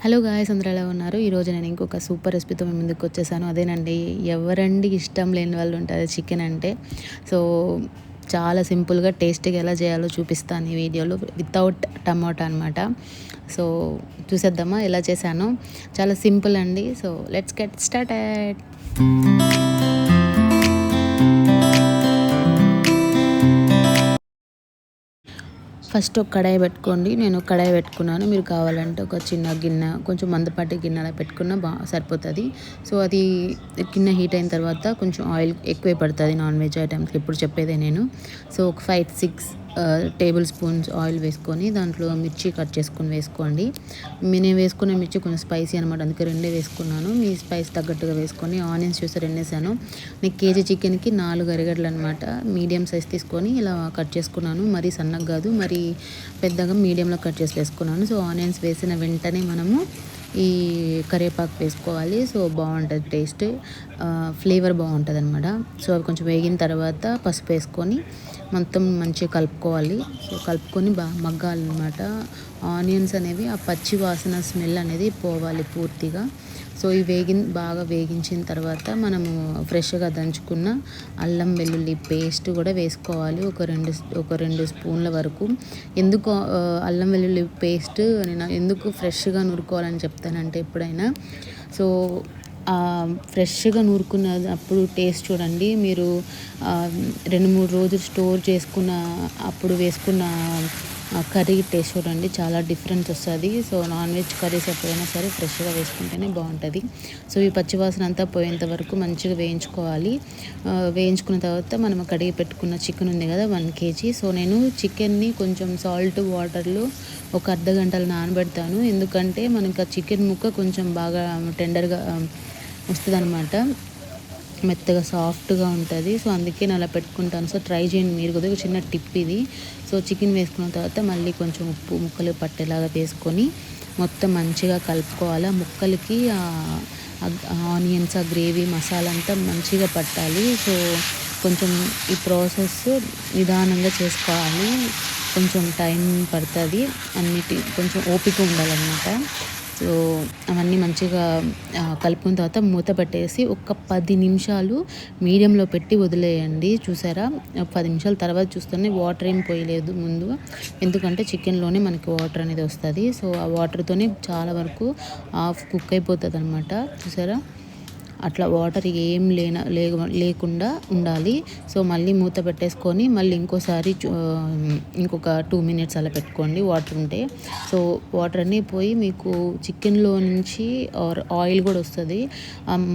Hello guys, అందరూ ఎలా ఉన్నారు? ఈరోజు నేను ఇంకొక సూపర్ రెసిపీతో మీ ముందుకు వచ్చేసాను. అదేనండి, ఎవరండి ఇష్టం లేని వాళ్ళు ఉంటారు చికెన్ అంటే. సో చాలా సింపుల్గా టేస్టీగా ఎలా చేయాలో చూపిస్తాను ఈ వీడియోలో, వితౌట్ టమాటా అనమాట. సో చూసేద్దామా ఎలా చేశానో. చాలా సింపుల్ అండి. So let's get started. First ఒక కడాయి పెట్టుకోండి. నేను కడాయి పెట్టుకున్నాను. మీరు కావాలంటే ఒక చిన్న గిన్నె, కొంచెం మందపాటి గిన్నె అలా పెట్టుకున్న సరిపోతుంది. సో అది గిన్నె హీట్ అయిన తర్వాత కొంచెం ఆయిల్ ఎక్కువే పడుతుంది నాన్ వెజ్ ఐటమ్స్కి, ఇప్పుడు చెప్పేదే నేను. సో ఒక 5-6 టేబుల్ స్పూన్స్ ఆయిల్ వేసుకొని దాంట్లో మిర్చి కట్ చేసుకొని వేసుకోండి. నేను వేసుకునే మిర్చి కొంచెం స్పైసీ అనమాట, అందుకే 2 వేసుకున్నాను. మీ స్పైస్ తగ్గట్టుగా వేసుకొని ఆనియన్స్ చూస్తే 2 వేసాను. నేను కేజీ చికెన్కి 4 ఎర్రగడ్డలు అనమాట, మీడియం సైజ్ తీసుకొని ఇలా కట్ చేసుకున్నాను. మరీ సన్నగా కాదు, మరి పెద్దగా మీడియంలో కట్ చేసి వేసుకున్నాను. సో ఆనియన్స్ వేసిన వెంటనే మనము ఈ కరివేపాకు వేసుకోవాలి. సో బాగుంటుంది టేస్ట్, ఫ్లేవర్ బాగుంటుంది అనమాట. సో అవి కొంచెం వేగిన తర్వాత పసుపు వేసుకొని మొత్తం మంచిగా కలుపుకోవాలి. సో కలుపుకొని బాగా మగ్గాలన్నమాట. ఆనియన్స్ అనేవి ఆ పచ్చి వాసన స్మెల్ అనేది పోవాలి పూర్తిగా. సో ఈ బాగా వేగించిన తర్వాత మనము ఫ్రెష్గా దంచుకున్న అల్లం వెల్లుల్లి పేస్ట్ కూడా వేసుకోవాలి, ఒక రెండు స్పూన్ల వరకు. ఎందుకు అల్లం వెల్లుల్లి పేస్ట్ నేను ఎందుకు ఫ్రెష్గా నూరుకోవాలని చెప్తానంటే, ఎప్పుడైనా సో ఫ్రెష్గా నూరుకున్న అప్పుడు టేస్ట్ చూడండి. మీరు 2-3 రోజులు స్టోర్ చేసుకున్న అప్పుడు వేసుకున్న కర్రీ టేస్ట్ చూడండి, చాలా డిఫరెన్స్ వస్తుంది. సో నాన్ వెజ్ కర్రీస్ ఎప్పుడైనా సరే ఫ్రెష్గా వేసుకుంటేనే బాగుంటుంది. సో ఈ పచ్చివాసన అంతా పోయేంత వరకు మంచిగా వేయించుకోవాలి. వేయించుకున్న తర్వాత మనం కడిగి పెట్టుకున్న చికెన్ ఉంది కదా, 1 kg. సో నేను చికెన్ని కొంచెం సాల్ట్ వాటర్లో ఒక అర్ధ గంటలు నానబెడతాను. ఎందుకంటే మనకి ఆ చికెన్ ముక్క కొంచెం బాగా టెండర్గా వస్తుంది అనమాట, మెత్తగా సాఫ్ట్గా ఉంటుంది. సో అందుకే నేను అలా పెట్టుకుంటాను. సో ట్రై చేయండి మీరు కూడా, ఒక చిన్న టిప్ ఇది. సో చికెన్ వేసుకున్న తర్వాత మళ్ళీ కొంచెం ఉప్పు ముక్కలు పట్టేలాగా వేసుకొని మొత్తం మంచిగా కలుపుకోవాలి. ఆ ముక్కలకి ఆనియన్స్, ఆ గ్రేవీ మసాలా అంతా మంచిగా పట్టాలి. సో కొంచెం ఈ ప్రాసెస్ నిదానంగా చేసుకోవాలి, కొంచెం టైం పడుతుంది. కొంచెం ఓపిక ఉండాలన్నమాట. సో అవన్నీ మంచిగా కలుపుకున్న తర్వాత మూత పెట్టేసి ఒక 10 నిమిషాలు మీడియంలో పెట్టి వదిలేయండి. చూసారా, 10 నిమిషాల తర్వాత చూస్తేనే వాటర్ ఏం పోయలేదు ముందు, ఎందుకంటే చికెన్లోనే మనకి వాటర్ అనేది వస్తుంది. సో ఆ వాటర్తోనే చాలా వరకు హాఫ్ కుక్ అయిపోతుంది అనమాట. చూసారా, అట్లా వాటర్ ఏం లేకుండా ఉండాలి. సో మళ్ళీ మూత పెట్టేసుకొని మళ్ళీ ఇంకొక 2 minutes అలా పెట్టుకోండి వాటర్ ఉంటే. సో వాటర్ అన్నీ పోయి మీకు చికెన్లో నుంచి ఆయిల్ కూడా వస్తుంది.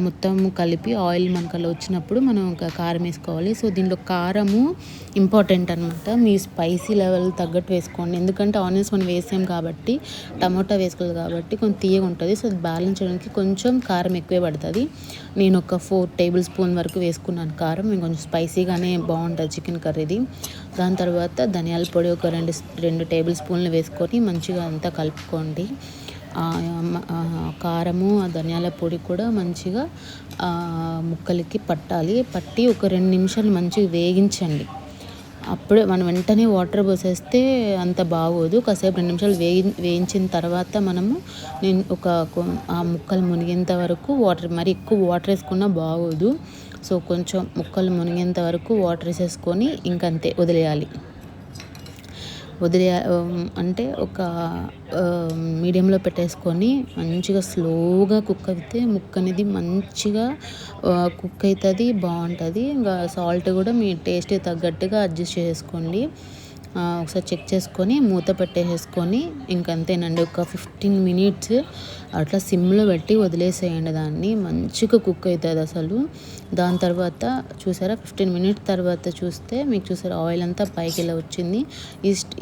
మొత్తం కలిపి ఆయిల్ మనకు అలా వచ్చినప్పుడు మనం ఇంకా కారం వేసుకోవాలి. సో దీంట్లో కారము ఇంపార్టెంట్ అనమాట. మీ స్పైసీ లెవెల్ తగ్గట్టు వేసుకోండి, ఎందుకంటే ఆనియన్స్ మనం వేసాం కాబట్టి, టమాటా వేసుకోవాలి కాబట్టి కొంచెం తీయగా ఉంటుంది. సో బ్యాలెన్స్ చేయడానికి కొంచెం కారం ఎక్కువే పడుతుంది. నేను ఒక 4 టేబుల్ స్పూన్ వరకు వేసుకున్నాను కారం. కొంచెం స్పైసీగానే బాగుంటుంది చికెన్ కర్రీది. దాని తర్వాత ధనియాల పొడి ఒక 2 టేబుల్ స్పూన్లు వేసుకొని మంచిగా అంతా కలుపుకోండి. కారము, ఆ ధనియాల పొడి కూడా మంచిగా ముక్కలకి పట్టి ఒక 2 నిమిషాలు మంచిగా వేగించండి. అప్పుడే మనం వెంటనే వాటర్ పోసేస్తే అంత బాగోదు. కాసేపు 2 నిమిషాలు వేయించిన తర్వాత నేను ఆ ముక్కలు మునిగేంత వరకు మరి ఎక్కువ వాటర్ వేసుకున్నా బాగోదు. సో కొంచెం ముక్కలు మునిగేంత వరకు వాటర్ వేసేసుకొని ఇంకంతే వదిలేయాలి. అంటే ఒక మీడియంలో పెట్టేసుకొని మంచిగా స్లోగా కుక్ అయితే ముక్క అనేది మంచిగా కుక్ అవుతుంది, బాగుంటుంది. ఇంకా సాల్ట్ కూడా మీ టేస్ట్ తగ్గట్టుగా అడ్జస్ట్ చేసుకోండి. ఒకసారి చెక్ చేసుకొని మూత పెట్టేసుకొని ఇంకంతేనండి. ఒక 15 minutes అట్లా సిమ్లో పెట్టి వదిలేసేయండి, దాన్ని మంచిగా కుక్ అవుతుంది అసలు. దాని తర్వాత చూసారా, 15 minutes తర్వాత చూస్తే మీకు చూసారా ఆయిల్ అంతా పైకి ఇలా వచ్చింది.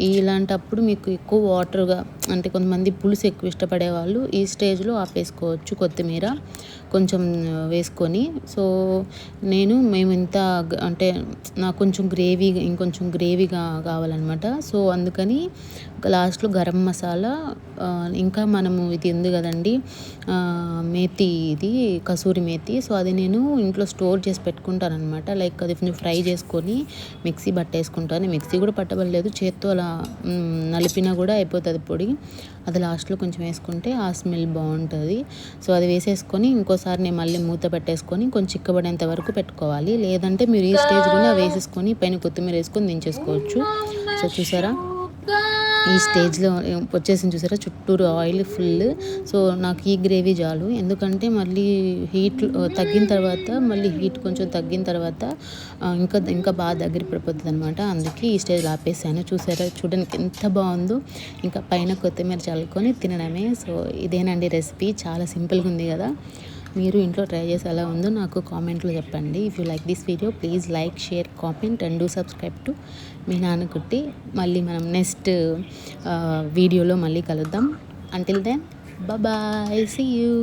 ఇలాంటప్పుడు మీకు ఎక్కువ వాటర్గా, అంటే కొంతమంది పులుసు ఎక్కువ ఇష్టపడే వాళ్ళు ఈ స్టేజ్లో ఆపేసుకోవచ్చు, కొత్తిమీర కొంచెం వేసుకొని. సో మేము ఇంత అంటే నాకు ఇంకొంచెం గ్రేవీగా కావాలన్నమాట. సో అందుకని లాస్ట్లో గరం మసాలా, ఇంకా మనము ఇది ఉంది కదండి మేతి, ఇది కసూరి మేతి. సో అది నేను ఇంట్లో స్టోర్ చేసి పెట్టుకుంటాను అనమాట. లైక్ అది ఫ్రై చేసుకొని మిక్సీ పట్టేసుకుంటాను. మిక్సీ కూడా పట్టబడలేదు, చేత్తో అలా నలిపినా కూడా అయిపోతుంది పొడి. అది లాస్ట్లో కొంచెం వేసుకుంటే ఆ స్మెల్ బాగుంటుంది. సో అది వేసేసుకొని ఇంకోసారి నేను మళ్ళీ మూత పెట్టేసుకొని కొంచెం చిక్కబడేంత వరకు పెట్టుకోవాలి. లేదంటే మీరు ఈ స్టేజ్లోనే వేసేసుకొని పైన కొత్తిమీర వేసుకొని దించేసుకోవచ్చు. సో చూసారా, ఈ స్టేజ్లో వచ్చేసింది చూసారా, చుట్టూరు ఆయిల్ ఫుల్. సో నాకు ఈ గ్రేవీ చాలు, ఎందుకంటే మళ్ళీ హీట్ తగ్గిన తర్వాత, మళ్ళీ హీట్ కొంచెం తగ్గిన తర్వాత ఇంకా బాగా దగ్గర పడిపోతుంది అనమాట. అందుకే ఈ స్టేజ్లో ఆపేసాను. చూసారా, చూడడానికి ఎంత బాగుందో. ఇంకా పైన కొత్తిమీర చల్లుకొని తినడమే. సో ఇదేనండి రెసిపీ, చాలా సింపుల్గా ఉంది కదా. మీరు ఇంట్లో ట్రై చేసి ఎలా ఉందో నాకు కామెంట్లో చెప్పండి. If you like this video please like, share, comment and do subscribe to మీ నాన్నకుట్టి. మళ్ళీ మనం నెక్స్ట్ వీడియోలో మళ్ళీ కలుద్దాం. Until then bye, see you.